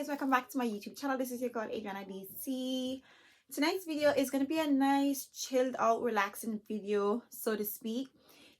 guys, welcome back to my YouTube channel. This is your girl Adriana DC. Tonight's video is going to be a nice chilled out relaxing video, so to speak.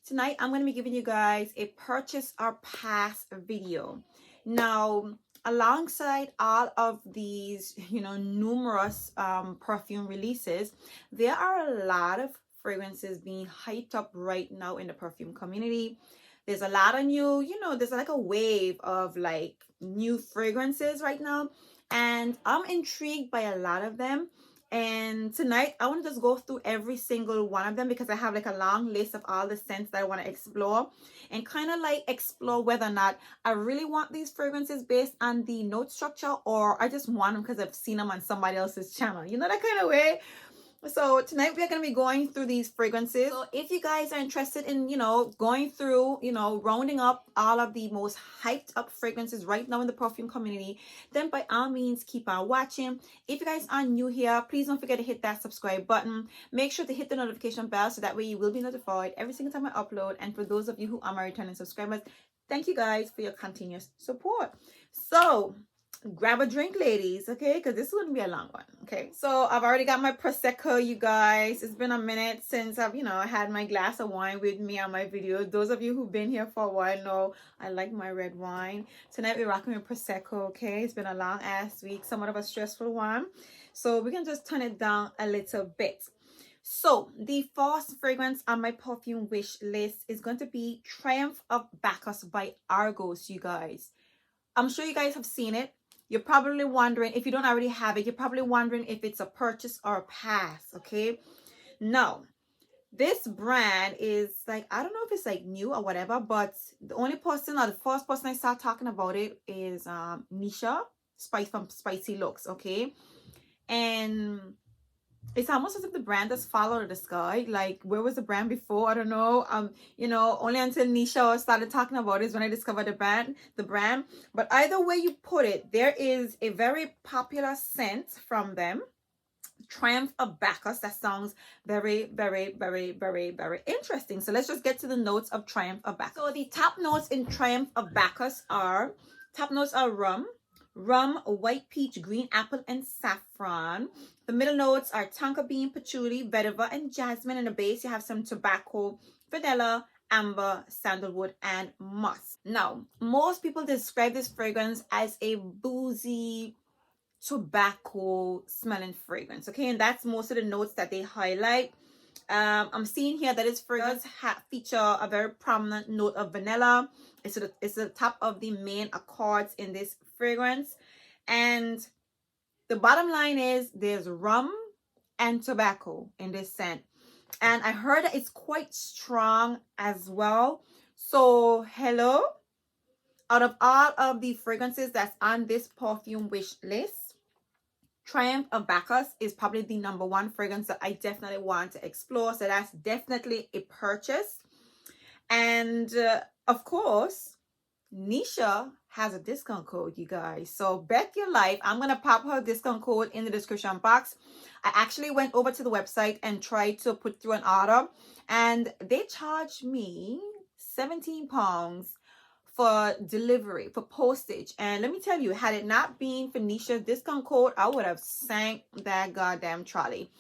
Tonight I'm going to be giving you guys a purchase or pass video. Now, alongside all of these numerous perfume releases, there are a lot of fragrances being hyped up right now in the perfume community. There's a lot of new, there's like a wave of like new fragrances right now, and I'm intrigued by a lot of them. And tonight I want to just go through every single one of them because I have like a long list of all the scents that I want to explore and kind of like explore whether or not I really want these fragrances based on the note structure, or I just want them because I've seen them on somebody else's channel, that kind of way. So tonight we're going to be going through these fragrances. So if you guys are interested in, going through, rounding up all of the most hyped up fragrances right now in the perfume community, then by all means, keep on watching. If you guys are new here, please don't forget to hit that subscribe button. Make sure to hit the notification bell so that way you will be notified every single time I upload. And for those of you who are my returning subscribers, thank you guys for your continuous support. So grab a drink, ladies, okay, because this wouldn't be a long one. Okay, so I've already got my prosecco, you guys. It's been a minute since I've had my glass of wine with me on my video. Those of you who've been here for a while know I like my red wine. Tonight we're rocking with prosecco. Okay, it's been a long ass week, somewhat of a stressful one, so we can just turn it down a little bit. So the first fragrance on my perfume wish list is going to be Triumpof Bacchus by Argos, you guys. I'm sure you guys have seen it. You're probably wondering, if you don't already have it, you're probably wondering if it's a purchase or a pass, okay? No, this brand is like, I don't know if it's like new or whatever, but the only person or the first person I saw talking about it is Nisha, Spice from Spicy Looks, okay? And it's almost as if the brand has followed the sky. Like, where was the brand before? I don't know. Only until Nisha started talking about it is when I discovered the brand. But either way you put it, there is a very popular scent from them, Triumpof Bacchus, that sounds very, very, very, very, very interesting. So let's just get to the notes of Triumpof Bacchus. So the top notes in Triumpof Bacchus are rum, white peach, green apple, and saffron. The middle notes are tonka bean, patchouli, vetiver, and jasmine. In the base, you have some tobacco, vanilla, amber, sandalwood, and musk. Now, most people describe this fragrance as a boozy, tobacco smelling fragrance, okay? And that's most of the notes that they highlight. I'm seeing here that this fragrance feature a very prominent note of vanilla. It's the top of the main accords in this fragrance. And the bottom line is there's rum and tobacco in this scent. And I heard that it's quite strong as well. So hello, out of all of the fragrances that's on this perfume wish list, Triumpof Bacchus is probably the #1 fragrance that I definitely want to explore. So that's definitely a purchase. And of course, Nisha has a discount code, you guys. So bet your life I'm going to pop her discount code in the description box. I actually went over to the website and tried to put through an order, and they charged me £17 for delivery, for postage. And let me tell you, had it not been for Nisha's discount code, I would have sank that goddamn trolley.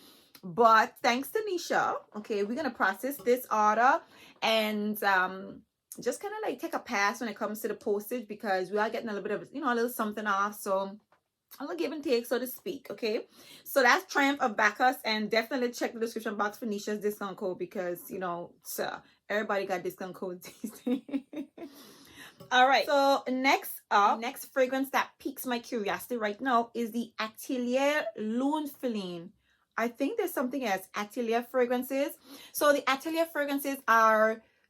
But thanks to Nisha, okay, we're gonna process this order and just kind of like take a pass when it comes to the postage, because we are getting a little bit of a little something off. So a little give and take, so to speak. Okay, so that's Triumpof Bacchus, and definitely check the description box for Nisha's discount code, because everybody got discount codes these days. All right, so next fragrance that piques my curiosity right now is the Atelier Lune Feline. I think there's something else, Atelier fragrances. So the Atelier fragrances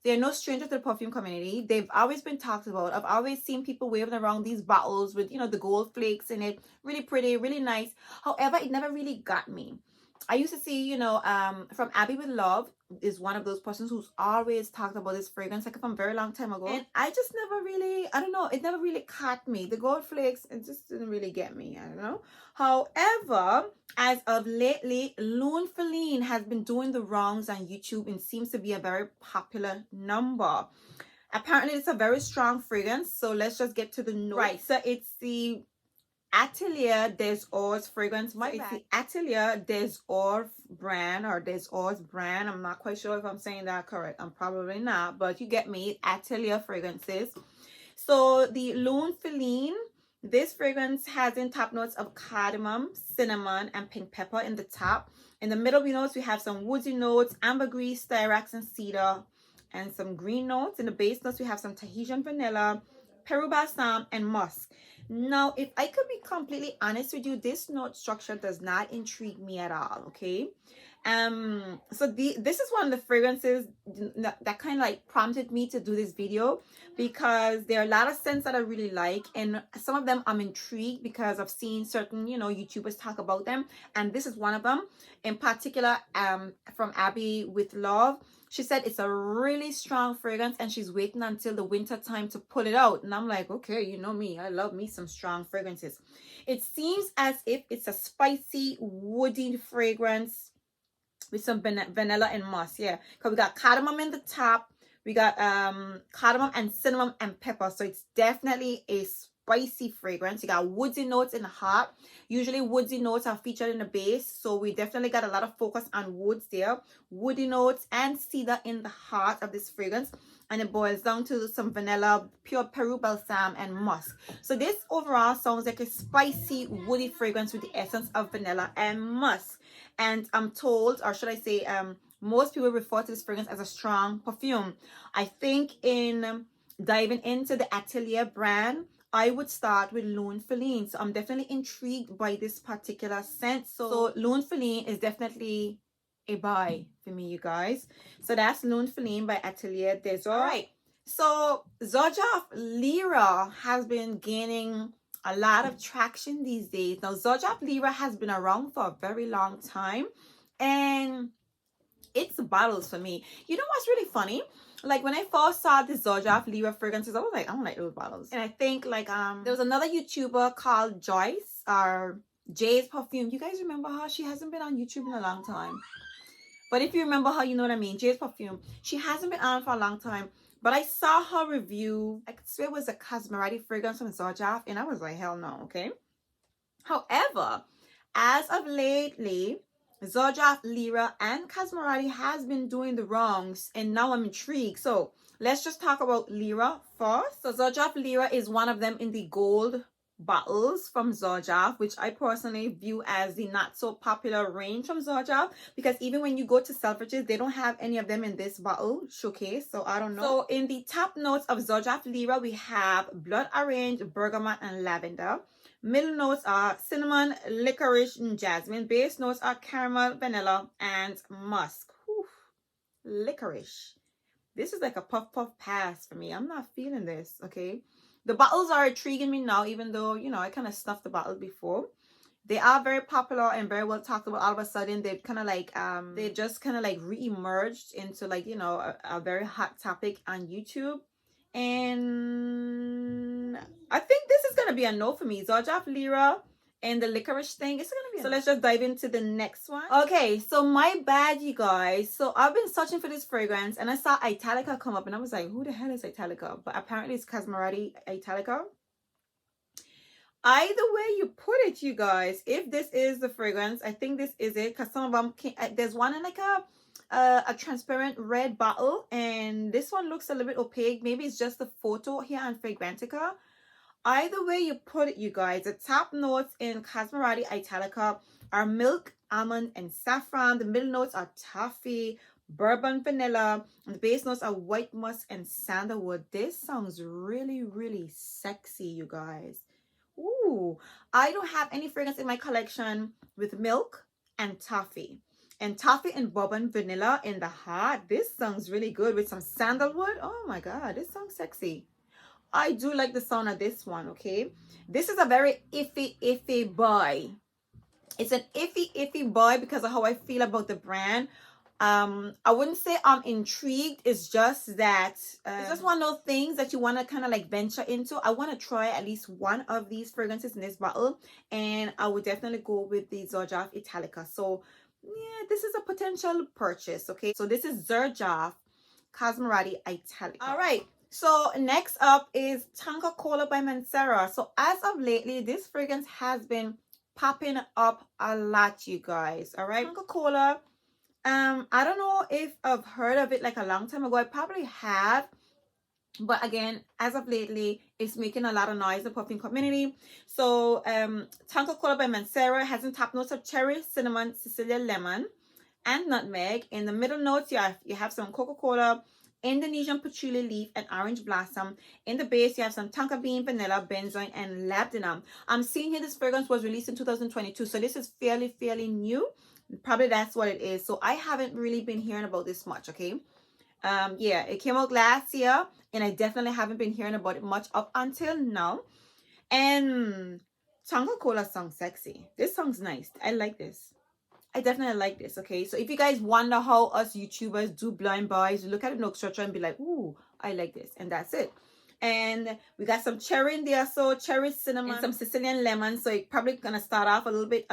they're no stranger to the perfume community. They've always been talked about. I've always seen people waving around these bottles with, the gold flakes in it. Really pretty, really nice. However, it never really got me. I used to see, from Abby with Love is one of those persons who's always talked about this fragrance like from a very long time ago. And I just never really, I don't know, it never really caught me. The gold flakes, it just didn't really get me. I don't know. However, as of lately, Lune Feline has been doing the rounds on YouTube and seems to be a very popular number. Apparently, it's a very strong fragrance. So let's just get to the notes. Right. So it's the Atelier des Ors fragrance. It's the Atelier des Ors brand, or des Ors brand. I'm not quite sure if I'm saying that correct. I'm probably not, but you get me. Atelier fragrances. So the Lune Feline, this fragrance has in top notes of cardamom, cinnamon, and pink pepper in the top. In the middle notes, we have some woodsy notes, ambergris, styrax, and cedar, and some green notes. In the base notes, we have some Tahitian vanilla, Peru balsam, and musk. Now, if I could be completely honest with you, this note structure does not intrigue me at all, okay? So this is one of the fragrances that kind of like prompted me to do this video, because there are a lot of scents that I really like, and some of them I'm intrigued because I've seen certain, you know, YouTubers talk about them, and this is one of them in particular, from Abby with Love. She said it's a really strong fragrance and she's waiting until the winter time to pull it out. And I'm like, okay, you know me, I love me some strong fragrances. It seems as if it's a spicy, woody fragrance with some vanilla and musk. Yeah, because we got cardamom in the top. We got cardamom and cinnamon and pepper. So it's definitely a spicy fragrance. You got woodsy notes in the heart. Usually woodsy notes are featured in the base, so we definitely got a lot of focus on woods there. Woody notes and cedar in the heart of this fragrance, and it boils down to some vanilla, pure Peru balsam, and musk. So this overall sounds like a spicy woody fragrance with the essence of vanilla and musk. And I'm told, or should I say, most people refer to this fragrance as a strong perfume. I think in diving into the Atelier brand, I would start with Lune Feline. So I'm definitely intrigued by this particular scent. So Lune Feline is definitely a buy for me, you guys. So that's Lune Feline by Atelier des Ors. All right. So Xerjoff Lira has been gaining a lot of traction these days. Now, Xerjoff Lira has been around for a very long time, and it's bottles for me. You know what's really funny? Like when I first saw the Xerjoff Lira fragrances, I was like, I don't like those bottles. And I think like there was another YouTuber called Joyce, or Jay's Perfume. You guys remember her? She hasn't been on YouTube in a long time. But if you remember her, you know what I mean. Jay's Perfume. She hasn't been on for a long time. But I saw her review. I swear it was a Casamorati fragrance from Xerjoff, and I was like, hell no, okay? However, as of lately, Xerjoff, Lira, and Casamorati has been doing the wrongs, and now I'm intrigued. So let's just talk about Lira first. So Xerjoff Lira is one of them in the gold bottles from Xerjoff, which I personally view as the not so popular range from Xerjoff, because even when you go to Selfridges, they don't have any of them in this bottle showcase, so I don't know. So in the top notes of Xerjoff Lira, we have blood orange, bergamot, and lavender. Middle notes are cinnamon, licorice, and jasmine. Base notes are caramel, vanilla, and musk. Whew. Licorice. This is like a puff pass for me. I'm not feeling this, okay? The bottles are intriguing me now, even though, you know, I kind of snuffed the bottle before. They are very popular and very well talked about. All of a sudden, they've kind of like, they just kind of like re-emerged into like, you know, a very hot topic on YouTube. And I think this is going to be a no for me. Xerjoff Lira and the licorice thing, it's going to be so let's just dive into the next one. Okay, so my bad, you guys. So I've been searching for this fragrance and I saw Italica come up and I was like, who the hell is Italica? But apparently it's Casamorati Italica. Either way you put it, you guys, if this is the fragrance, I think this is it, because some of them there's one in like a transparent red bottle, and this one looks a little bit opaque. Maybe it's just the photo here on Fragrantica. Either way you put it, you guys, the top notes in Casamorati Italica are milk, almond, and saffron. The middle notes are toffee, bourbon, vanilla, and the base notes are white musk and sandalwood. This sounds really, really sexy, you guys. Ooh, I don't have any fragrance in my collection with milk and toffee. And toffee and bourbon vanilla in the heart. This sounds really good with some sandalwood. Oh my god, this sounds sexy. I do like the sound of this one, okay? This is a very iffy buy. It's an iffy buy because of how I feel about the brand. I wouldn't say I'm intrigued. It's just that it's just one of those things that you want to kind of like venture into. I want to try at least one of these fragrances in this bottle, and I would definitely go with the Xerjoff Italica. So yeah, this is a potential purchase, okay? So this is Xerjoff Casamorati Italica. All right, So next up is Tonka Cola by Mancera. So as of lately, this fragrance has been popping up a lot, you guys. All right, Tonka Cola. I don't know if I've heard of it like a long time ago. I probably have, but again, as of lately, it's making a lot of noise in the perfume community. So Tonka Cola by Mancera has in top notes of cherry, cinnamon, Sicilian lemon, and nutmeg. In the middle notes, you have some Coca-Cola, Indonesian patchouli leaf, and orange blossom. In the base, you have some tonka bean, vanilla, benzoin, and labdanum. I'm seeing here this fragrance was released in 2022, so this is fairly new. Probably that's what it is. So I haven't really been hearing about this much, okay? Yeah, it came out last year, and I definitely haven't been hearing about it much up until now. And Tonka Cola sounds sexy. This song's nice. I like this. I definitely like this, okay? So if you guys wonder how us YouTubers do blind buys, look at the note structure and be like, ooh, I like this. And that's it. And we got some cherry in there, so cherry, cinnamon, and some Sicilian lemon. So it's probably gonna start off a little bit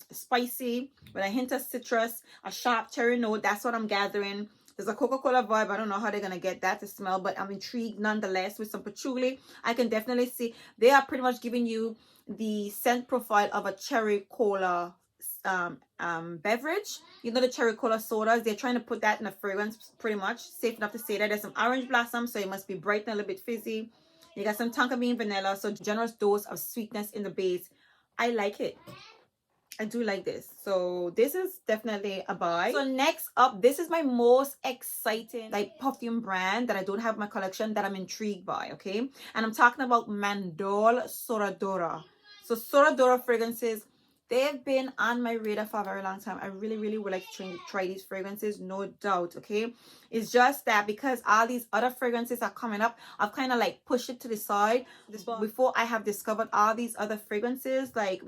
spicy with a hint of citrus, a sharp cherry note. That's what I'm gathering. There's a Coca-Cola vibe. I don't know how they're gonna get that to smell, but I'm intrigued nonetheless with some patchouli. I can definitely see they are pretty much giving you the scent profile of a cherry cola beverage. You know, the cherry cola sodas, they're trying to put that in a fragrance, pretty much. Safe enough to say that. There's some orange blossom, so it must be bright and a little bit fizzy. You got some tonka bean vanilla, so generous dose of sweetness in the base. I like it. I do like this. So this is definitely a buy. So next up, this is my most exciting like perfume brand that I don't have in my collection that I'm intrigued by, okay? And I'm talking about Mandorle Sora Dora. So Sora Dora fragrances, they've been on my radar for a very long time. I really would like to try these fragrances, no doubt, okay? It's just that because all these other fragrances are coming up, I've kind of like pushed it to the side before I have discovered all these other fragrances. Like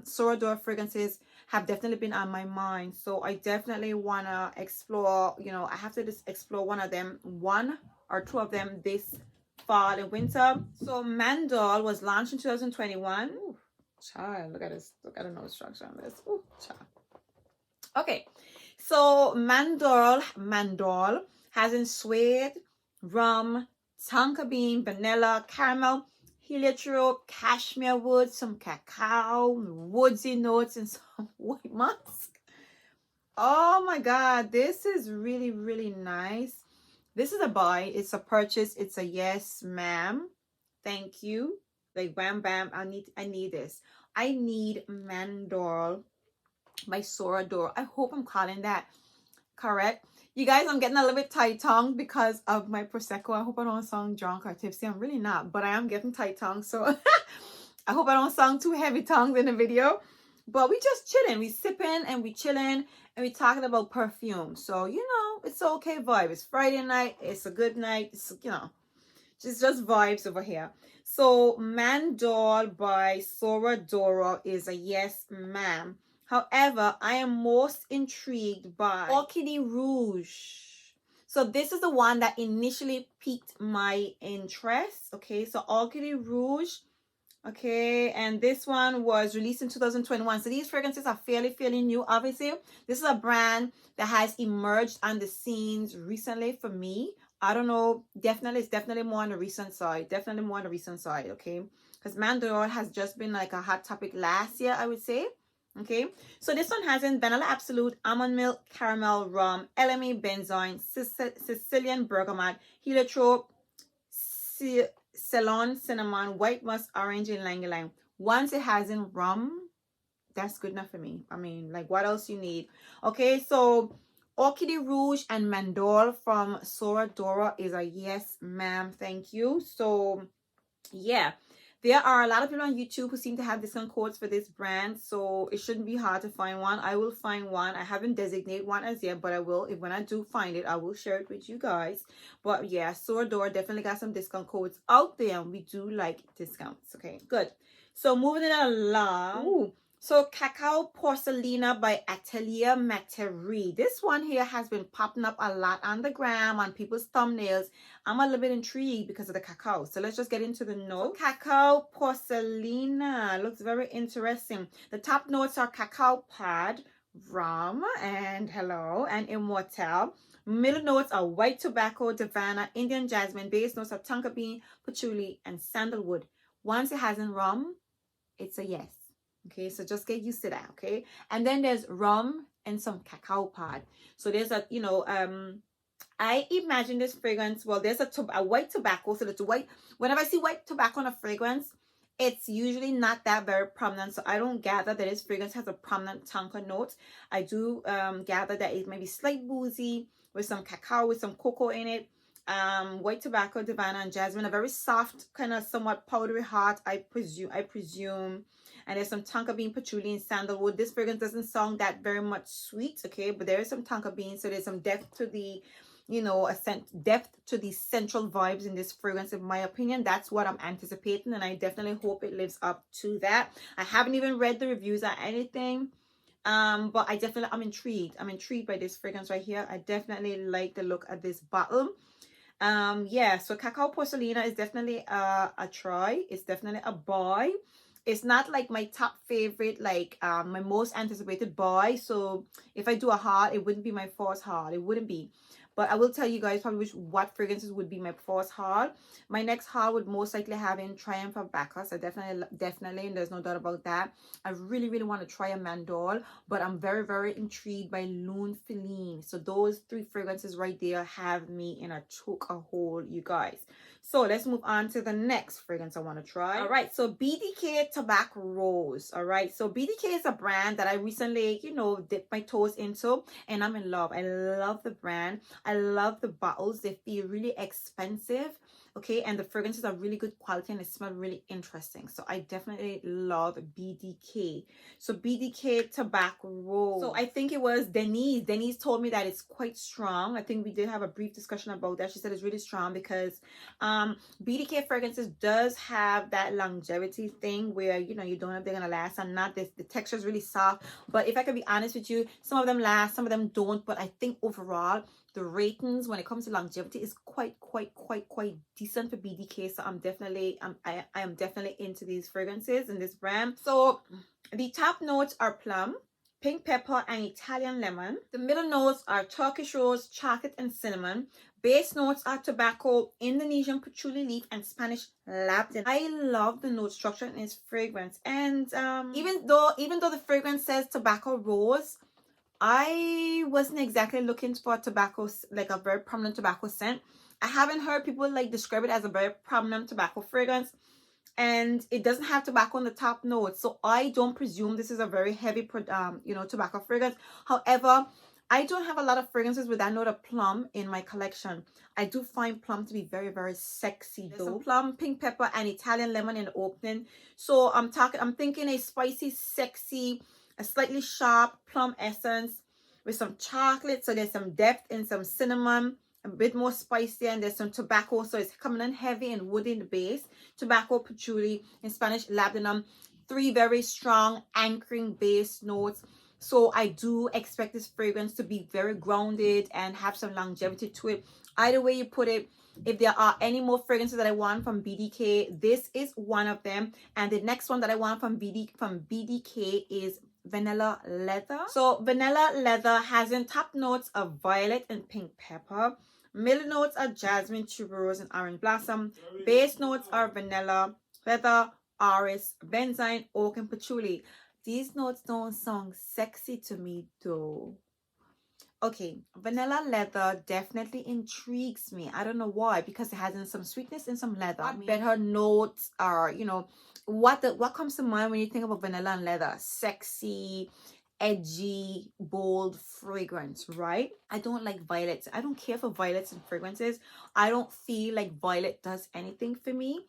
Sora Dora fragrances have definitely been on my mind. So I definitely want to explore, you know, I have to just explore one or two of them this fall and winter. So Mandorle was launched in 2021. Ooh. Child, look at this. Look at the nose structure on this. Ooh, child. Okay, so Mandorle has in suede, rum, tonka bean, vanilla, caramel, heliotrope, cashmere wood, some cacao, woodsy notes, and some white musk. Oh my God, this is really nice. This is a buy. It's a purchase. It's a yes, ma'am. Thank you. Like bam bam, I need this. I need Mandorle by Sora Dora. I hope I'm calling that correct. You guys, I'm getting a little bit tight-tongued because of my Prosecco. I hope I don't sound drunk or tipsy. I'm really not, but I am getting tight-tongued. So I hope I don't sound too heavy-tongued in the video. But we just chilling. We sipping and we chilling and we talking about perfume. So, you know, it's okay vibe. It's Friday night. It's a good night. It's, you know, just vibes over here. So Mandorle by Sora Dora is a yes, ma'am. However, I am most intrigued by Orchidee Rouge. So this is the one that initially piqued my interest. Okay, so Orchidee Rouge. Okay, and this one was released in 2021. So these fragrances are fairly new. Obviously, this is a brand that has emerged on the scenes recently for me. I don't know, it's definitely more on the recent side. Okay? Because Mandorle has just been like a hot topic last year, I would say. Okay, so this one has in vanilla absolute, almond milk, caramel, rum, LME, benzoin, Sicilian bergamot, heliotrope, Ceylon cinnamon, white musk, orange, and ylang ylang. Once it has in rum, that's good enough for me. I mean, like, what else you need? Okay, so Orchidee Rouge and Mandorle from Sora Dora is a yes, ma'am. Thank you. So, yeah. There are a lot of people on YouTube who seem to have discount codes for this brand, so it shouldn't be hard to find one. I will find one. I haven't designated one as yet, but I will. When I do find it, I will share it with you guys. But yeah, Sora Dora definitely got some discount codes out there, and we do like discounts. Okay, good. So moving it along. Ooh. So Cacao Porcelena by Atelier Materi. This one here has been popping up a lot on the gram, on people's thumbnails. I'm a little bit intrigued because of the cacao. So let's just get into the note. Cacao Porcelena looks very interesting. The top notes are cacao pod, rum and hello and immortal. Middle notes are white tobacco, Davana, Indian jasmine. Base notes are tonka bean, patchouli, and sandalwood. Once it has in rum, it's a yes. Okay, so just get used to that. Okay, and then there's rum and some cacao pod. So there's a I imagine this fragrance. Well, there's a white tobacco, so it's white. Whenever I see white tobacco in a fragrance, it's usually not that very prominent. So I don't gather that this fragrance has a prominent tonka note. I do gather that it may be slight boozy with some cacao, with some cocoa in it. White tobacco, Davana, and jasmine. A very soft, kind of somewhat powdery heart. I presume. And there's some tonka bean, patchouli, and sandalwood. This fragrance doesn't sound that very much sweet, okay? But there is some tonka bean, so there's some depth to the, depth to the central vibes in this fragrance. In my opinion, that's what I'm anticipating, and I definitely hope it lives up to that. I haven't even read the reviews or anything, but I'm intrigued by this fragrance right here. I definitely like the look of this bottle. Yeah, so cacao porcelena is definitely a try. It's definitely a buy. It's not like my top favorite, like my most anticipated buy. So if I do a haul, it wouldn't be my first haul. It wouldn't be. But I will tell you guys probably what fragrances would be my first haul. My next haul would most likely have in Triumpof Bacchus. I definitely, and there's no doubt about that. I really, really want to try a Mandorle, but I'm very, very intrigued by Lune, Feline. So those three fragrances right there have me in a chokehold, you guys. So let's move on to the next fragrance I want to try. All right, so BDK Tabac Rose. All right, so BDK is a brand that I recently, dipped my toes into, and I'm in love. I love the brand. I love the bottles. They feel really expensive, okay, and the fragrances are really good quality and they smell really interesting. So I definitely love BDK. So BDK Tabac Rose. So I think it was Denise told me that it's quite strong. I think we did have a brief discussion about that. She said it's really strong because BDK fragrances does have that longevity thing where you don't know if they're gonna last or not. The texture is really soft, but if I can be honest with you, some of them last, some of them don't. But I think overall the ratings when it comes to longevity is quite decent for BDK. So I am definitely into these fragrances in this brand. So the top notes are plum, pink pepper, and Italian lemon. The middle notes are Turkish rose, chocolate, and cinnamon. Base notes are tobacco, Indonesian patchouli leaf, and Spanish Latte. I love the note structure in this fragrance, and even though the fragrance says tobacco rose, I wasn't exactly looking for tobacco, like a very prominent tobacco scent. I haven't heard people like describe it as a very prominent tobacco fragrance, and it doesn't have tobacco on the top notes, so I don't presume this is a very heavy tobacco fragrance. However, I don't have a lot of fragrances with that note of plum in my collection. I do find plum to be very, very sexy though. Some plum, pink pepper, and Italian lemon in the opening. So I'm thinking a spicy, sexy, a slightly sharp plum essence with some chocolate. So there's some depth and some cinnamon, a bit more spicy, and there's some tobacco. So it's coming in heavy and woody in the base. Tobacco, patchouli, in Spanish, labdanum. Three very strong anchoring base notes. So I do expect this fragrance to be very grounded and have some longevity to it. Either way you put it, if there are any more fragrances that I want from BDK, this is one of them. And the next one that I want from BDK is Vanilla Leather. So Vanilla Leather has in top notes of violet and pink pepper. Middle notes are jasmine, tuberose, and orange blossom. Base notes are vanilla, leather, iris, benzoin, oak, and patchouli. These notes don't sound sexy to me though. Okay, Vanilla Leather definitely intrigues me. I don't know why, because it has some sweetness and some leather. What better notes are, what comes to mind when you think about vanilla and leather? Sexy, edgy, bold fragrance, right? I don't like violets. I don't care for violets and fragrances. I don't feel like violet does anything for me.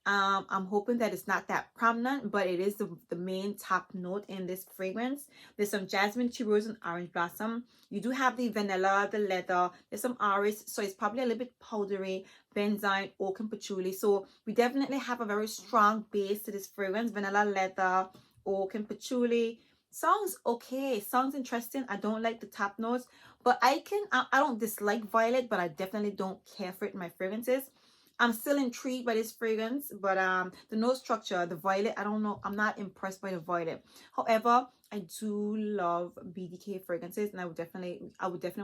I'm hoping that it's not that prominent, but it is the main top note in this fragrance. There's some jasmine, tuberose, and orange blossom. You do have the vanilla, the leather, there's some iris, so it's probably a little bit powdery, benzoin, oak, and patchouli. So we definitely have a very strong base to this fragrance. Vanilla, leather, oak, and patchouli. Sounds okay, sounds interesting. I don't like the top notes, but I don't dislike violet, but I definitely don't care for it in my fragrances. I'm still intrigued by this fragrance, but the nose structure, the violet, I don't know, I'm not impressed by the violet. However, I do love BDK fragrances, and I would definitely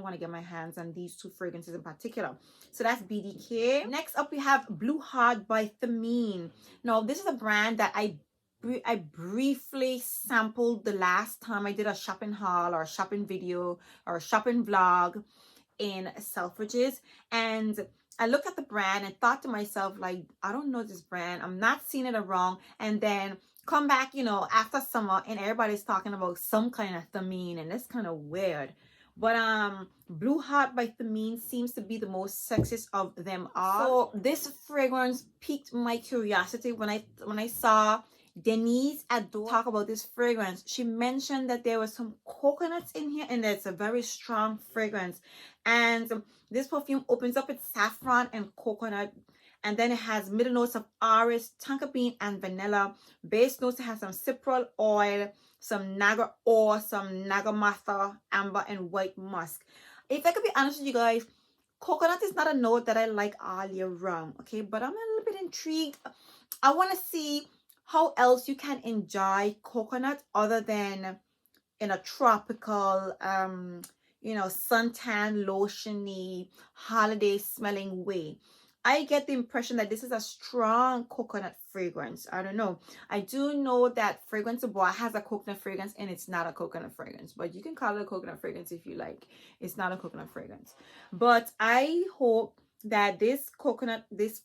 want to get my hands on these two fragrances in particular. So that's BDK. Next up, we have Blue Heart by Feline. Now, this is a brand that I briefly sampled the last time I did a shopping haul or a shopping video or a shopping vlog in Selfridges, and I looked at the brand and thought to myself, like, I don't know this brand, I'm not seeing it around. And then come back, you know, after summer, and everybody's talking about some kind of Feline, and it's kind of weird. But Blue Heart by Feline seems to be the most sexiest of them all. So this fragrance piqued my curiosity when I saw Denise at Dora talk about this fragrance. She mentioned that there was some coconuts in here, and it's a very strong fragrance. And this perfume opens up with saffron and coconut, and then it has middle notes of iris, tonka bean, and vanilla. Base notes, it has some cypriol oil, some naga ore, some nagamatha, amber, and white musk. If I could be honest with you guys, coconut is not a note that I like all year round, okay? But I'm a little bit intrigued. I want to see how else you can enjoy coconut other than in a tropical, you know, suntan, lotiony, holiday smelling way. I get the impression that this is a strong coconut fragrance. I don't know. I do know that Fragrance Bois has a coconut fragrance, and it's not a coconut fragrance, but you can call it a coconut fragrance if you like. It's not a coconut fragrance. But I hope that this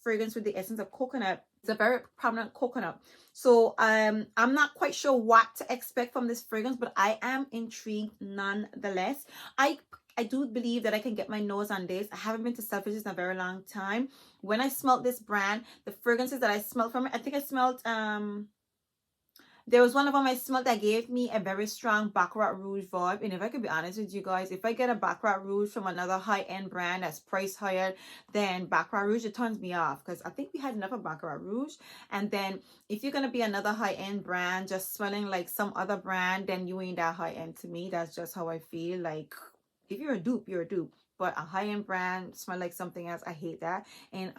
fragrance with the essence of coconut, it's a very prominent coconut. So I'm not quite sure what to expect from this fragrance, but I am intrigued nonetheless. I do believe that I can get my nose on this. I haven't been to Selfridges in a very long time. When I smelled this brand, the fragrances that I smelled from it, I think I smelled there was one of them I smelled that gave me a very strong Baccarat Rouge vibe. And if I could be honest with you guys, if I get a Baccarat Rouge from another high-end brand that's priced higher than Baccarat Rouge, it turns me off, because I think we had enough of Baccarat Rouge. And then if you're going to be another high-end brand just smelling like some other brand, then you ain't that high-end to me. That's just how I feel. Like, if you're a dupe, you're a dupe. But a high-end brand smell like something else, I hate that. And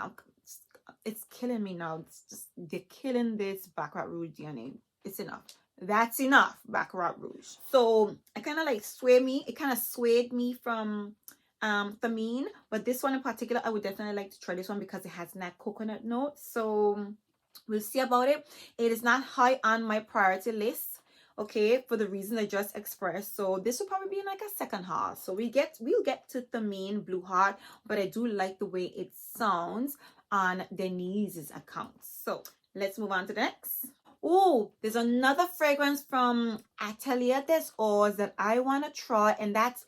it's killing me now. It's just, they're killing this Baccarat Rouge DNA. It's enough. That's enough, Baccarat Rouge. So it kind of like swayed me from Feline, but this one in particular, I would definitely like to try this one because it has that coconut note. So we'll see about it. It is not high on my priority list, okay, for the reason I just expressed. So this will probably be like a second haul. So we'll get to Feline Blue Heart, but I do like the way it sounds on Denise's account. So let's move on to the next. Oh, there's another fragrance from Atelier Rose that I want to try, and that's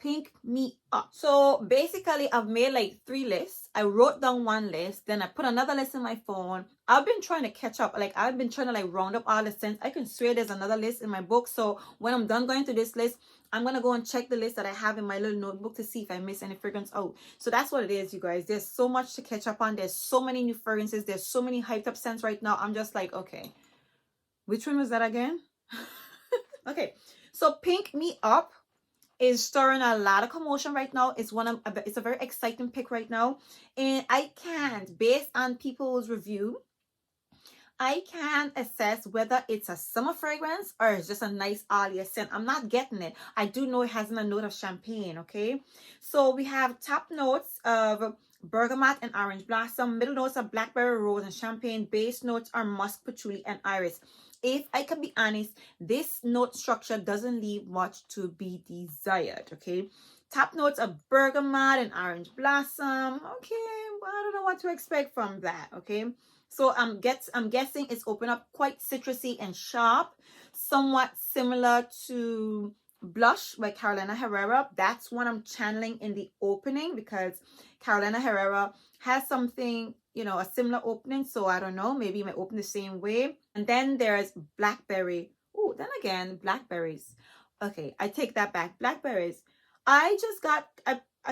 Pink Me Up. So basically, I've made like 3 lists. I wrote down one list, then I put another list in my phone. I've been trying to catch up. Like, I've been trying to like round up all the scents. I can swear there's another list in my book. So when I'm done going through this list, I'm going to go and check the list that I have in my little notebook to see if I miss any fragrance out. So that's what it is, you guys. There's so much to catch up on. There's so many new fragrances. There's so many hyped up scents right now. I'm just like, okay. Which one was that again? Okay, so Pink Me Up is stirring a lot of commotion right now. It's a very exciting pick right now, and I can't, based on people's review, I can't assess whether it's a summer fragrance or it's just a nice all-year scent. I'm not getting it. I do know it has a note of champagne. Okay, so we have top notes of bergamot and orange blossom, middle notes are blackberry, rose, and champagne. Base notes are musk, patchouli, and iris. If I can be honest, this note structure doesn't leave much to be desired. Okay, top notes are bergamot and orange blossom. Okay, well, I don't know what to expect from that. Okay, so I'm guessing it's open up quite citrusy and sharp, somewhat similar to Blush by Carolina Herrera. That's what I'm channeling in the opening, because Carolina Herrera has something, you know, a similar opening. So I don't know, maybe it might open the same way. And then there's blackberry. Oh, then again, blackberries. Okay, I take that back. Blackberries. I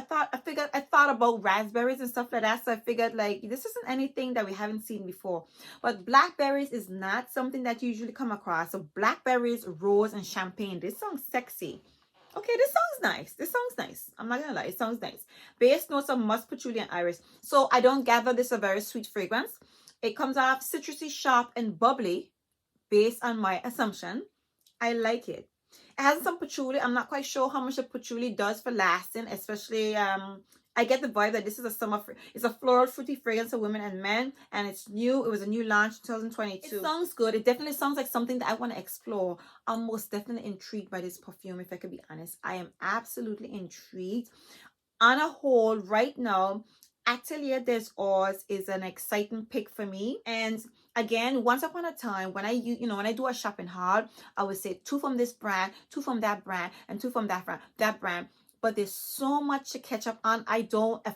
thought about raspberries and stuff like that. So I figured, like, this isn't anything that we haven't seen before. But blackberries is not something that you usually come across. So blackberries, rose, and champagne. This sounds sexy. Okay, this sounds nice. This sounds nice. I'm not gonna lie, it sounds nice. Base notes of musk, patchouli, and iris. So I don't gather this a very sweet fragrance. It comes off citrusy, sharp, and bubbly based on my assumption. I like it. It has some patchouli. I'm not quite sure how much the patchouli does for lasting, especially I get the vibe that this is a it's a floral fruity fragrance for women and men, and it's new. It was a new launch 2022. It sounds good. It definitely sounds like something that I want to explore. I'm most definitely intrigued by this perfume, if I could be honest. I am absolutely intrigued. On a whole, right now, Atelier des Roses is an exciting pick for me. And again, once upon a time, when I when I do a shopping haul, I would say 2 from this brand, 2 from that brand, and 2 from that brand. But there's so much to catch up on. I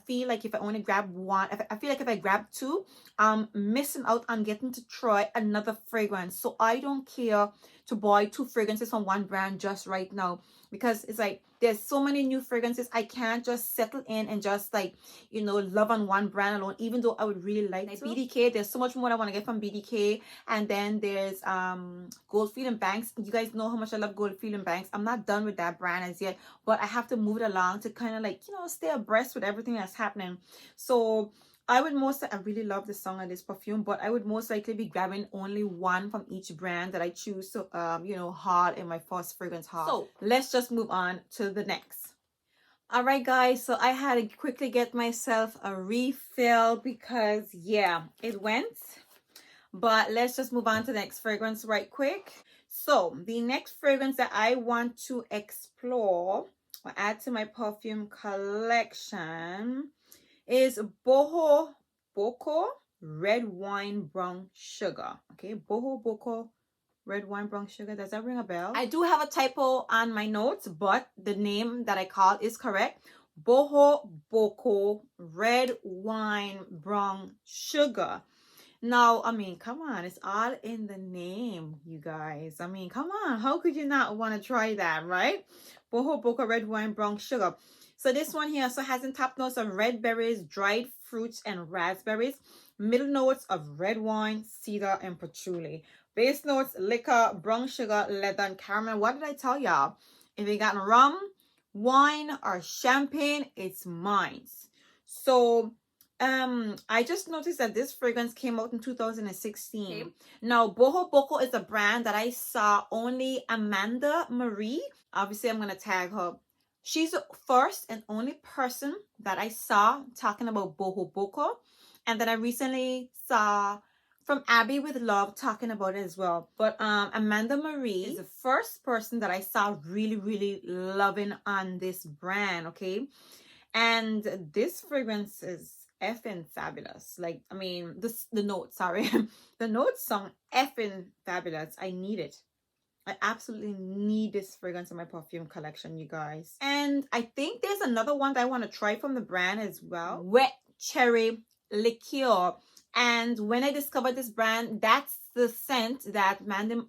feel like if I only grab one, I feel like if I grab 2, I'm missing out on getting to try another fragrance. So I don't care to buy 2 fragrances from one brand just right now, because it's like there's so many new fragrances. I can't just settle in and just like love on one brand alone, even though I would really like to. BDK, there's so much more I want to get from BDK. And then there's Goldfield and Banks. You guys know how much I love Goldfield and Banks. I'm not done with that brand as yet, but I have to move it along to kind of like stay abreast with everything that's happening. So I really love the song of this perfume, but I would most likely be grabbing only one from each brand that I choose to, haul in my first fragrance haul. So let's just move on to the next. All right, guys. So I had to quickly get myself a refill because, yeah, it went. But let's just move on to the next fragrance right quick. So the next fragrance that I want to explore or add to my perfume collection is Bohoboco Red Wine Brown Sugar. Okay, Bohoboco Red Wine Brown Sugar. Does that ring a bell? I do have a typo on my notes, but the name that I called is correct. Bohoboco Red Wine Brown Sugar. Now, I mean, come on, it's all in the name, you guys. I mean, come on, how could you not want to try that, right? Bohoboco Red Wine Brown Sugar. So this one here also has in top notes of red berries, dried fruits, and raspberries. Middle notes of red wine, cedar, and patchouli. Base notes, liquor, brown sugar, leather, and caramel. What did I tell y'all? If you got rum, wine, or champagne, it's mine. So I just noticed that this fragrance came out in 2016. Okay. Now, Bohoboco is a brand that I saw only Amanda Marie. Obviously, I'm going to tag her. She's the first and only person that I saw talking about Bohoboco. And then I recently saw from Abby with Love talking about it as well. But Amanda Marie is the first person that I saw really, really loving on this brand, okay? And this fragrance is effing fabulous. Like, I mean, the notes, sorry. The notes sound effing fabulous. I need it. I absolutely need this fragrance in my perfume collection, you guys. And I think there's another one that I want to try from the brand as well. Wet Cherry Liqueur. And when I discovered this brand, that's the scent that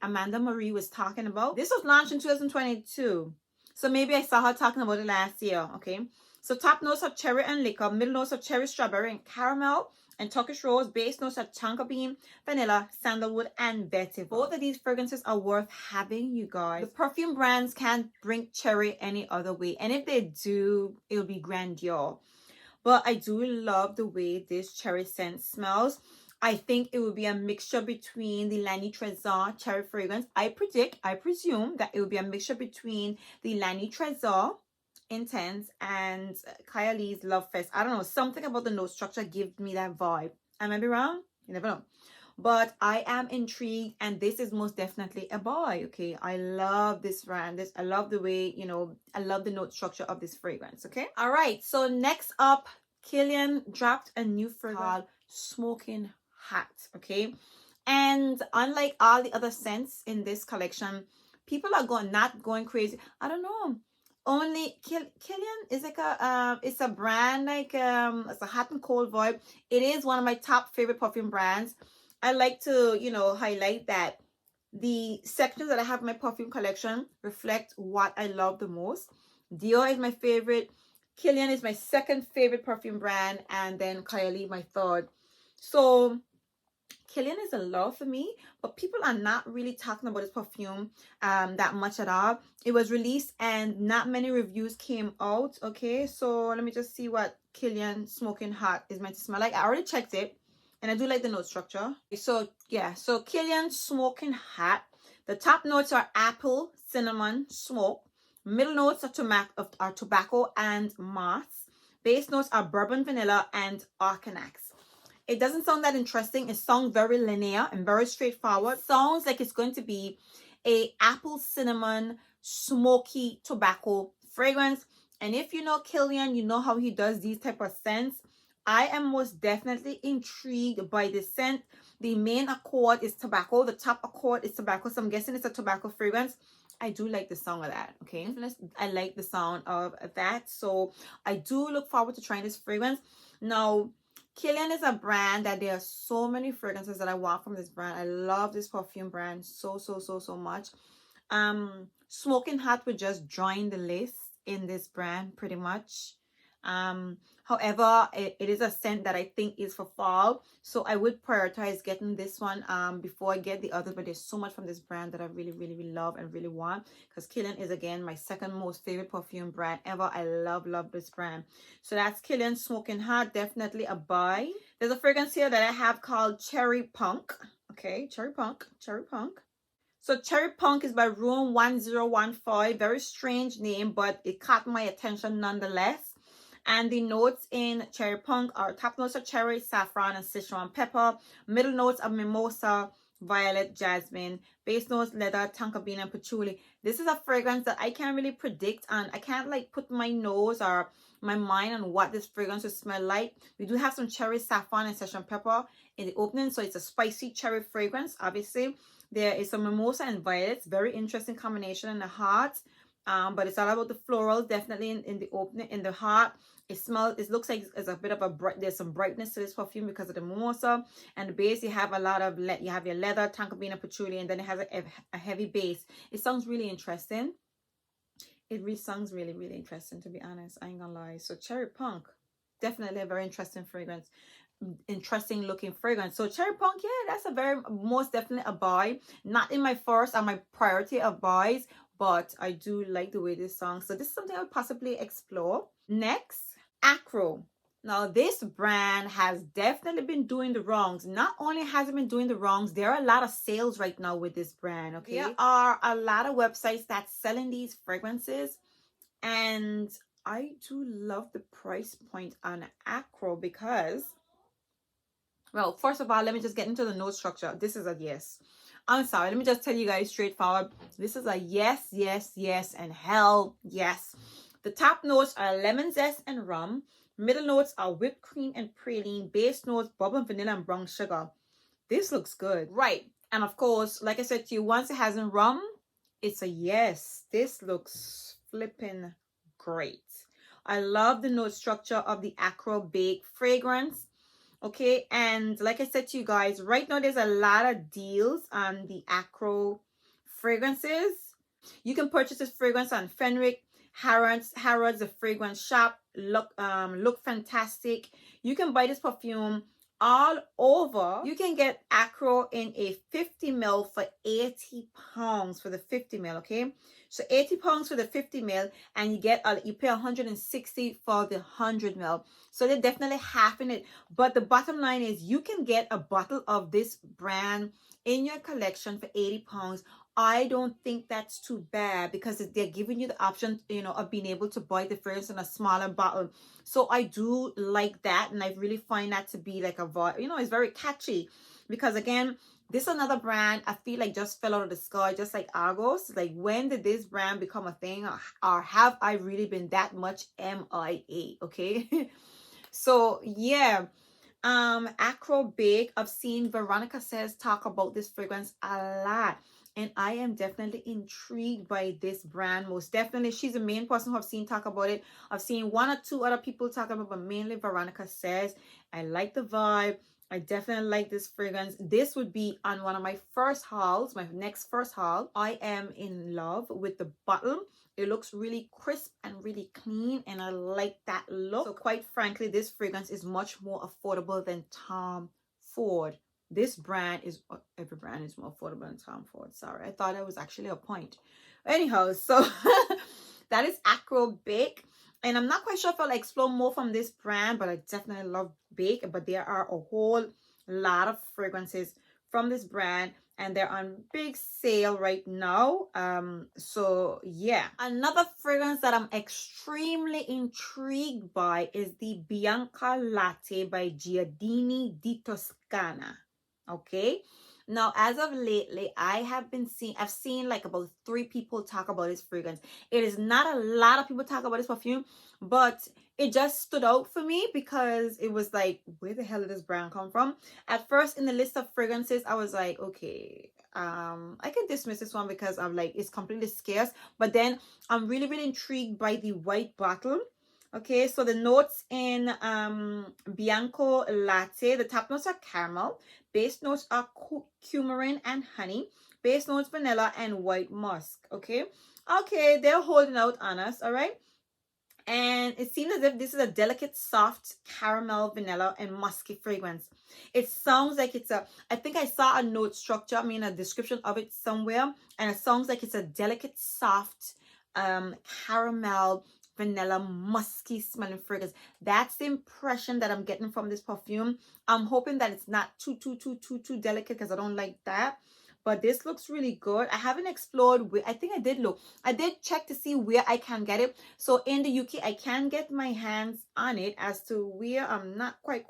Amanda Marie was talking about. This was launched in 2022. So maybe I saw her talking about it last year, okay? So top notes of cherry and liquor, middle notes of cherry, strawberry, and caramel, and Turkish rose. Base notes of tonka bean, vanilla, sandalwood, and vetiver. Both of these fragrances are worth having, you guys. The perfume brands can't bring cherry any other way, and if they do, it'll be grandeur. But I do love the way this cherry scent smells. I think it will be a mixture between the Lani Trésor cherry fragrance. I presume that it will be a mixture between the Lani Trésor Intense and Kylie's Love Fest. I don't know, something about the note structure gives me that vibe. I might be wrong, you never know. But I am intrigued, and this is most definitely a buy. Okay, I love this brand. I love the way, I love the note structure of this fragrance. Okay, all right. So next up, Kilian dropped a new fragrance called Smoking Hot. Okay, and unlike all the other scents in this collection, people are not going crazy. I don't know. Only Kilian is like it's a brand like it's a hot and cold vibe. It is one of my top favorite perfume brands. I like to highlight that the sections that I have in my perfume collection reflect what I love the most. Dior is my favorite, Kilian is my second favorite perfume brand, and then Kylie my third. So Kilian is a love for me, but people are not really talking about this perfume that much at all. It was released and not many reviews came out. Okay, so let me just see what Kilian Smoking Hot is meant to smell like. I already checked it, and I do like the note structure. So yeah, so Kilian Smoking Hot. The top notes are apple, cinnamon, smoke. Middle notes are tobacco and moss. Base notes are bourbon, vanilla, and arcanax. It doesn't sound that interesting. It sounds very linear and very straightforward. Sounds like it's going to be a apple, cinnamon, smoky tobacco fragrance. And if you know Kilian, you know how he does these type of scents. I am most definitely intrigued by this scent. The main accord is tobacco. The top accord is tobacco. So I'm guessing it's a tobacco fragrance. I do like the sound of that. Okay, I like the sound of that. So I do look forward to trying this fragrance. Now, Kilian is a brand that there are so many fragrances that I want from this brand. I love this perfume brand so much. Smoking Hot would just join the list in this brand pretty much. However, it is a scent that I think is for fall, so I would prioritize getting this one before I get the other. But there's so much from this brand that I really love and really want, because Kilian is again my second most favorite perfume brand ever. I love this brand. So that's Kilian Smoking Hot, definitely a buy. There's a fragrance here that I have called Cherry Punk. Okay, Cherry Punk. So Cherry Punk is by Room 1015. Very strange name, but it caught my attention nonetheless. And the notes in Cherry Punk are top notes are cherry, saffron, and Sichuan pepper. Middle notes are mimosa, violet, jasmine. Base notes leather, tonka bean, and patchouli. This is a fragrance that I can't really predict, and I can't like put my nose or my mind on what this fragrance will smell like. We do have some cherry, saffron, and Sichuan pepper in the opening, so it's a spicy cherry fragrance. Obviously, there is some mimosa and violets. Very interesting combination in the heart. But it's all about the florals, definitely in the opening, in the heart. It looks like it's a bit of there's some brightness to this perfume because of the mimosa. And the base, you have a lot of, you have your leather, tonka bean, and patchouli, and then it has a heavy base. It sounds really interesting. It really sounds really interesting, to be honest. I ain't gonna lie. So Cherry Punk, definitely a very interesting fragrance. Interesting looking fragrance. So Cherry Punk, yeah, that's a very, most definitely a buy. Not in my first or my priority of buys, but I do like the way this song. So this is something I would possibly explore. Next, Akro. Now this brand has definitely been doing the wrongs. Not only has it been doing the wrongs, there are a lot of sales right now with this brand. Okay, there are a lot of websites that's selling these fragrances, and I do love the price point on Akro because, well, first of all, let me just get into the note structure. This is a yes. I'm sorry, let me just tell you guys straightforward. This is a yes, and hell yes. The top notes are lemon zest and rum. Middle notes are whipped cream and praline. Base notes, bourbon, vanilla, and brown sugar. This looks good. Right. And of course, like I said to you, once it has in rum, it's a yes. This looks flipping great. I love the note structure of the Akro Bake fragrance. Okay, and like I said to you guys, right now there's a lot of deals on the Akro fragrances. You can purchase this fragrance on Fenwick, Harrods, the fragrance shop. Look fantastic. You can buy this perfume all over. You can get Akro in a 50 ml for 80 pounds for the 50 ml. Okay, so 80 pounds for the 50 ml, and you pay 160 for the 100 ml. So they're definitely halving it. But the bottom line is you can get a bottle of this brand in your collection for 80 pounds. I don't think that's too bad because they're giving you the option, you know, of being able to buy the fragrance in a smaller bottle. So I do like that, and I really find that to be like you know, it's very catchy. Because again, this is another brand I feel like just fell out of the sky, just like Argos. Like, when did this brand become a thing, or have I really been that much MIA? Okay. So yeah, Akro Bake, I've seen Veronica Says talk about this fragrance a lot, and I am definitely intrigued by this brand. Most definitely, she's the main person who I've seen talk about it. I've seen one or two other people talk about it, but mainly Veronica Says. I like the vibe. I definitely like this fragrance. This would be on one of my first hauls, my next first haul. I am in love with the bottle. It looks really crisp and really clean, and I like that look. So quite frankly, this fragrance is much more affordable than Tom Ford this brand is, every brand is more affordable than Tom Ford. Sorry, I thought that was actually a point. Anyhow, so that is Akro Bake. And I'm not quite sure if I'll explore more from this brand, but I definitely love Bake. But there are a whole lot of fragrances from this brand, and they're on big sale right now. So yeah, another fragrance that I'm extremely intrigued by is the Bianco Latte by Giardini di Toscana. Okay, now as of lately, I've seen like about 3 people talk about this fragrance. It is not a lot of people talk about this perfume, but it just stood out for me because it was like, where the hell did this brand come from? At first, in the list of fragrances, I was like, okay, I can dismiss this one because I'm like, it's completely scarce. But then I'm really, really intrigued by the white bottle. Okay, so the notes in Bianco Latte, the top notes are caramel, base notes are coumarin and honey, base notes vanilla and white musk. Okay, they're holding out on us. All right. And it seems as if this is a delicate, soft caramel, vanilla, and musky fragrance. It sounds like it's a, I think I saw a note structure, I mean a description of it somewhere, and it sounds like it's a delicate, soft caramel, vanilla, musky smelling fragrance. That's the impression that I'm getting from this perfume. I'm hoping that it's not too delicate, because I don't like that. But this looks really good. I haven't explored where, I think I did look. I did check to see where I can get it. So in the UK, I can get my hands on it. As to where, I'm not quite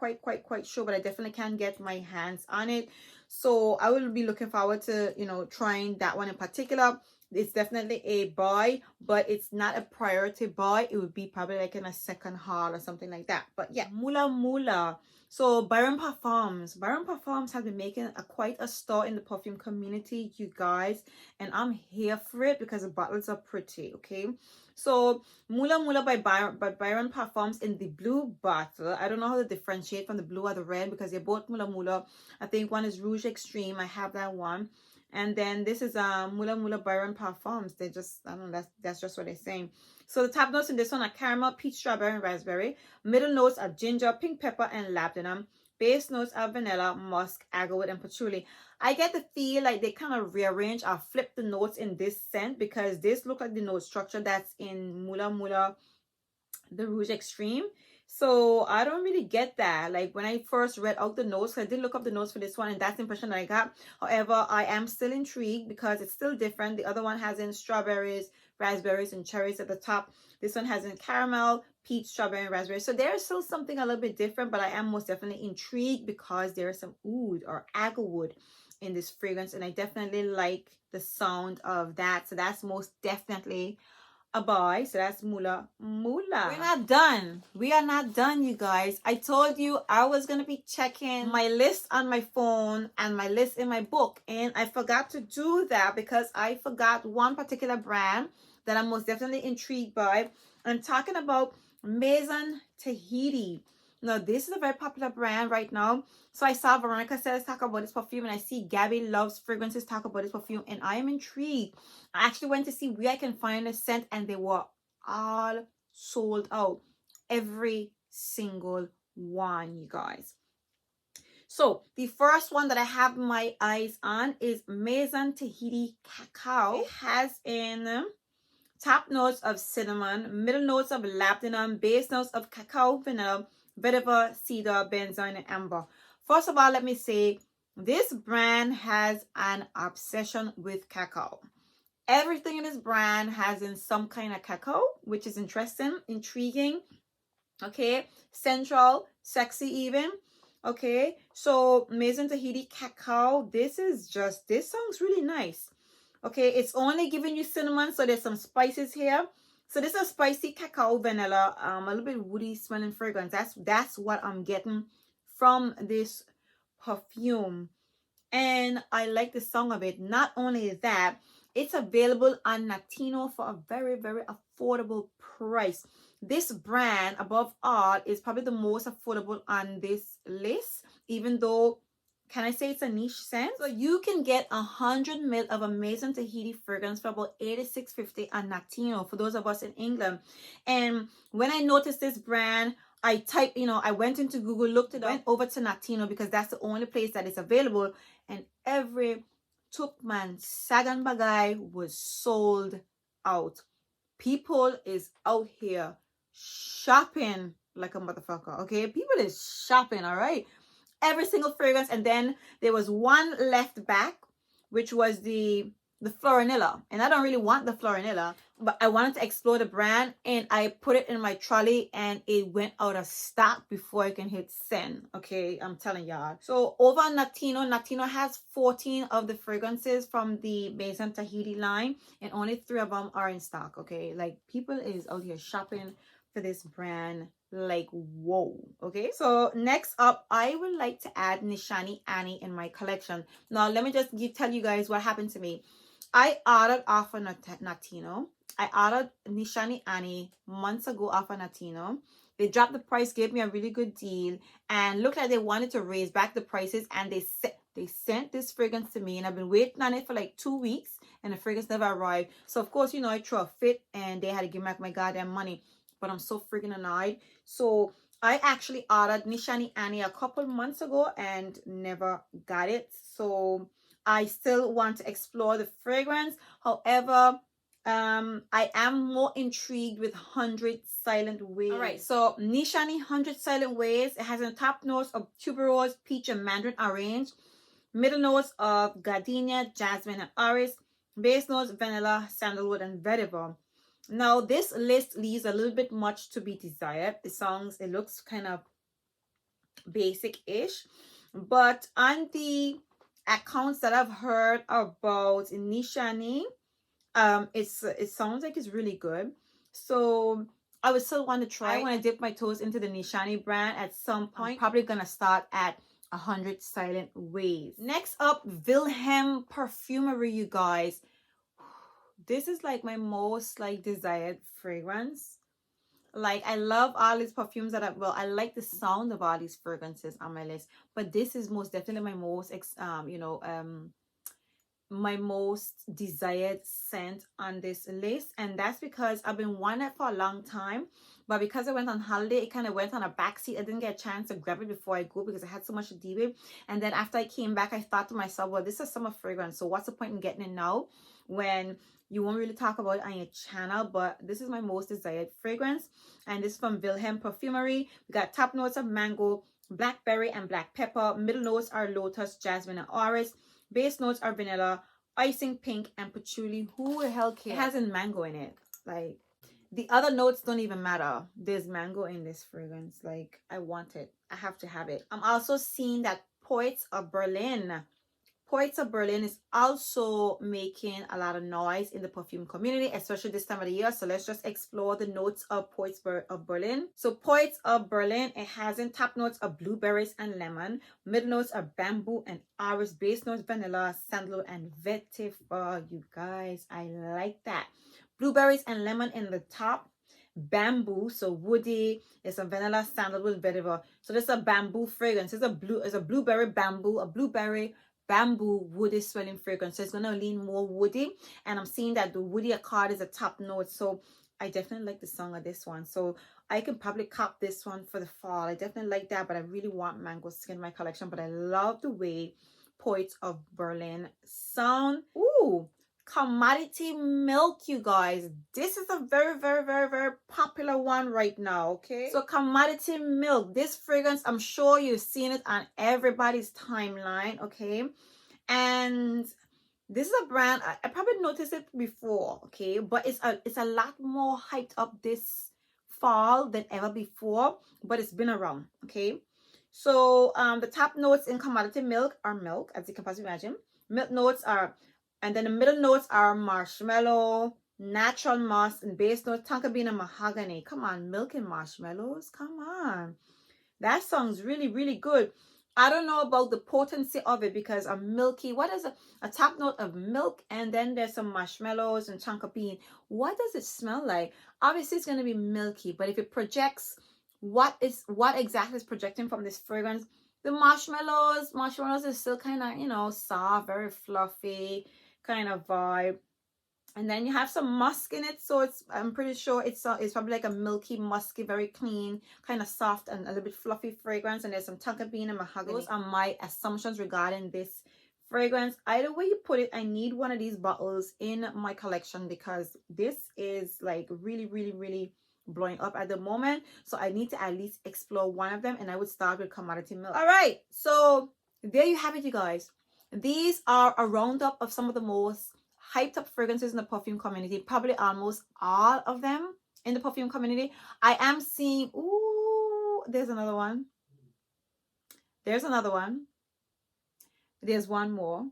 sure, but I definitely can get my hands on it. So I will be looking forward to, you know, trying that one in particular. It's definitely a buy, but it's not a priority buy. It would be probably like in a second haul or something like that. But yeah, Mula Mula. So Byron Perfumes have been making quite a star in the perfume community, you guys, and I'm here for it because the bottles are pretty. Okay, so Mula Mula by Byron Perfumes in the blue bottle. I don't know how to differentiate from the blue or the red because they're both Mula Mula. I think one is Rouge Extreme. I have that one. And then this is Mula Mula Byron Perfumes. They just, I don't know, that's just what they're saying. So the top notes in this one are caramel, peach, strawberry, and raspberry. Middle notes are ginger, pink pepper, and labdanum. Base notes are vanilla, musk, agarwood, and patchouli. I get the feel like they kind of rearrange or flip the notes in this scent, because this looks like the note structure that's in Mula Mula, the Rouge Extreme. So I don't really get that. Like when I first read out the notes, I did look up the notes for this one, and that's the impression that I got. However, I am still intrigued because it's still different. The other one has in strawberries, raspberries, and cherries at the top. This one has in caramel, peach, strawberry, and raspberry. So there is still something a little bit different, but I am most definitely intrigued because there is some oud or agarwood in this fragrance, and I definitely like the sound of that. So that's most definitely a buy. So that's Mula Mula. We're not done. We are not done, you guys. I told you I was going to be checking my list on my phone and my list in my book, and I forgot to do that because I forgot one particular brand that I'm most definitely intrigued by. I'm talking about Maison Tahiti. Now, this is a very popular brand right now. So I saw Veronica says talk about this perfume, and I see Gabby Loves Fragrances talk about this perfume, and I am intrigued. I actually went to see where I can find a scent, and they were all sold out. Every single one, you guys. So the first one that I have my eyes on is Maison Tahiti Cacao. It has in top notes of cinnamon, middle notes of labdanum, base notes of cacao, vanilla, vetiver, cedar, benzoin, and amber. First of all, let me say this brand has an obsession with cacao. Everything in this brand has in some kind of cacao, which is interesting, intriguing, okay, sensual, sexy even. Okay, so Maison Tahiti Cacao, this sounds really nice. Okay, it's only giving you cinnamon, so there's some spices here. So this is a spicy cacao vanilla, a little bit woody smelling fragrance. That's what I'm getting from this perfume, and I like the song of it. Not only that, it's available on Latino for a very, very affordable price. This brand, above all, is probably the most affordable on this list, even though, can I say it's a niche scent? So you can get 100 ml of a Maison Tahiti fragrance for about $86.50 on Latino for those of us in England. And when I noticed this brand, I typed, you know, I went into Google, looked it up, went over to Natino because that's the only place that is available, and every Tukman Sagan Bagay was sold out. People is out here shopping like a motherfucker, okay? People is shopping, all right? Every single fragrance. And then there was one left back, which was the Florinilla, and I don't really want the Florinilla, but I wanted to explore the brand, and I put it in my trolley, and it went out of stock before I can hit send. Okay, I'm telling y'all. So over on Natino has 14 of the fragrances from the Maison Tahiti line, and only 3 of them are in stock. Okay, like people is out here shopping for this brand like whoa. Okay, so next up, I would like to add Nishani Annie in my collection. Now let me just tell you guys what happened to me. I ordered off of Natino. I ordered Nishani Annie months ago off of Natino. They dropped the price, gave me a really good deal, and looked like they wanted to raise back the prices, and they sent this fragrance to me, and I've been waiting on it for like 2 weeks, and the fragrance never arrived. So of course, you know, I threw a fit, and they had to give back my goddamn money. But I'm so freaking annoyed. So I actually ordered Nishani Annie a couple months ago and never got it. So I still want to explore the fragrance. However, I am more intrigued with 100 Silent Ways. All right, so Nishani 100 Silent Ways. It has a top notes of tuberose, peach, and mandarin orange. Middle notes of gardenia, jasmine, and iris. Base notes vanilla, sandalwood, and vetiver. Now this list leaves a little bit much to be desired. It looks kind of basic-ish, but on the accounts that I've heard about Nishani, it sounds like it's really good. So I would still want to try. I want to dip my toes into the Nishani brand at some point. I'm probably gonna start at 100 Silent Ways. Next up, Wilhelm Perfumery, you guys. This is like my most like desired fragrance. Like I love all these perfumes that I like the sound of all these fragrances on my list, but this is most definitely my most my most desired scent on this list, and that's because I've been wanting it for a long time, but because I went on holiday, it kind of went on a backseat. I didn't get a chance to grab it before I go because I had so much to deal with. And then after I came back, I thought to myself, well, this is summer fragrance, so what's the point in getting it now when you won't really talk about it on your channel? But this is my most desired fragrance, and this is from Wilhelm Perfumery. We got top notes of mango, blackberry, and black pepper. Middle notes are lotus, jasmine, and iris. Base notes are vanilla, icing pink, and patchouli. Who the hell cares? It has mango in it. Like, the other notes don't even matter. There's mango in this fragrance. Like, I want it. I have to have it. I'm also seeing that Poets of Berlin is also making a lot of noise in the perfume community, especially this time of the year. So let's just explore the notes of Poets of Berlin. So Poets of Berlin, it has in top notes of blueberries and lemon. Middle notes are bamboo and iris. Base notes vanilla, sandalwood, and vetiver. You guys, I like that. Blueberries and lemon in the top. Bamboo, so woody. It's a vanilla, sandalwood, vetiver. So this is a bamboo fragrance. It's a blueberry bamboo, a blueberry bamboo woody swelling fragrance. So it's gonna lean more woody, and I'm seeing that the woody accord is a top note. So I definitely like the song of this one. So I can probably cop this one for the fall. I definitely like that, but I really want mango skin in my collection. But I love the way Poets of Berlin sound. Ooh, Commodity Milk, you guys. This is a very, very, very, very popular one right now, okay? So Commodity Milk, this fragrance, I'm sure you've seen it on everybody's timeline, okay? And this is a brand, I probably noticed it before, okay? But it's a lot more hyped up this fall than ever before, but it's been around, okay? So the top notes in Commodity Milk are milk, as you can possibly imagine. Milk notes are, and then the middle notes are marshmallow, natural moss, and base notes tonka bean and mahogany. Come on, milk and marshmallows. Come on. That sounds really, really good. I don't know about the potency of it because a milky, what is a top note of milk, and then there's some marshmallows and tonka bean. What does it smell like? Obviously, it's going to be milky, but if it projects, what exactly is projecting from this fragrance? The marshmallows is still kind of, you know, soft, very fluffy kind of vibe. And then you have some musk in it, so it's, I'm pretty sure it's probably like a milky, musky, very clean, kind of soft and a little bit fluffy fragrance. And there's some tonka bean and mahogany. Those are my assumptions regarding this fragrance. Either way you put it, I need one of these bottles in my collection because this is like really, really, really blowing up at the moment. So I need to at least explore one of them, and I would start with commodity milk. All right, so there you have it, you guys. These are a roundup of some of the most hyped up fragrances in the perfume community, probably almost all of them in the perfume community. I am seeing, ooh, there's another one. There's another one. There's one more.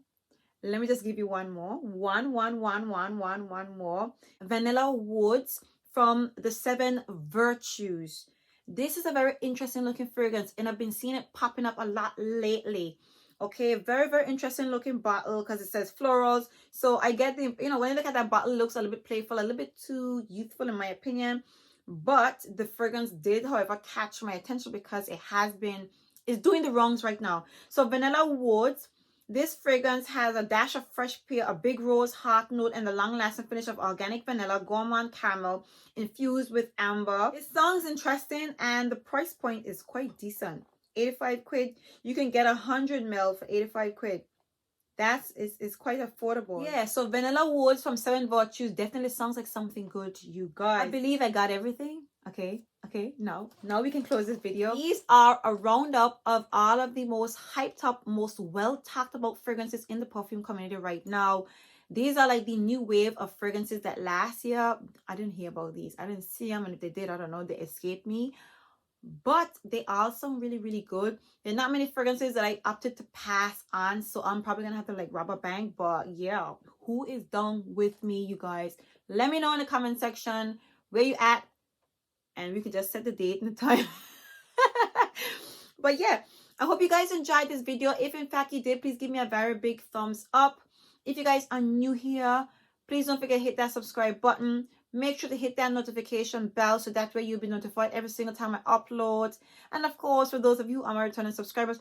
Let me just give you one more. One more. Vanilla Woods from the Seven Virtues. This is a very interesting looking fragrance, and I've been seeing it popping up a lot lately. Okay, very, very interesting looking bottle because it says florals. So I get the, you know, when you look at that bottle, it looks a little bit playful, a little bit too youthful in my opinion. But the fragrance did, however, catch my attention because it has been, it's doing the wrongs right now. So Vanilla Woods, this fragrance has a dash of fresh pear, a big rose heart note, and the long-lasting finish of organic vanilla, gourmand caramel, infused with amber. It sounds interesting, and the price point is quite decent. 85 quid. You can get 100 ml for 85 quid. That's is quite affordable. Yeah, so Vanilla Woods from Seven Virtues definitely sounds like something good to you guys. I believe I got everything. Okay, now we can close this video. These are a roundup of all of the most hyped up, most well talked about fragrances in the perfume community right now. These are like the new wave of fragrances that last year I didn't hear about these. I didn't see them, and if they did, I don't know, they escaped me. But they all sound really, really good. There are not many fragrances that I opted to pass on, so I'm probably gonna have to like rob a bank. But yeah, who is done with me, you guys? Let me know in the comment section where you at, and we can just set the date and the time. But yeah, I hope you guys enjoyed this video. If in fact you did, please give me a very big thumbs up. If you guys are new here, please don't forget to hit that subscribe button. Make sure to hit that notification bell so that way you'll be notified every single time I upload. And of course, for those of you who are my returning subscribers,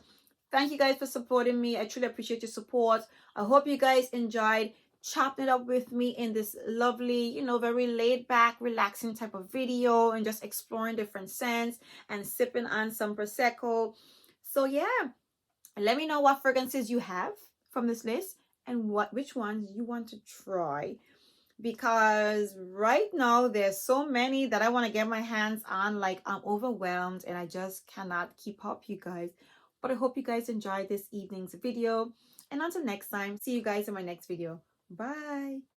thank you guys for supporting me. I truly appreciate your support. I hope you guys enjoyed chopping it up with me in this lovely, you know, very laid back, relaxing type of video, and just exploring different scents and sipping on some Prosecco. So yeah, let me know what fragrances you have from this list and which ones you want to try, because right now there's so many that I want to get my hands on. Like, I'm overwhelmed and I just cannot keep up, you guys. But I hope you guys enjoyed this evening's video, and until next time, see you guys in my next video. Bye.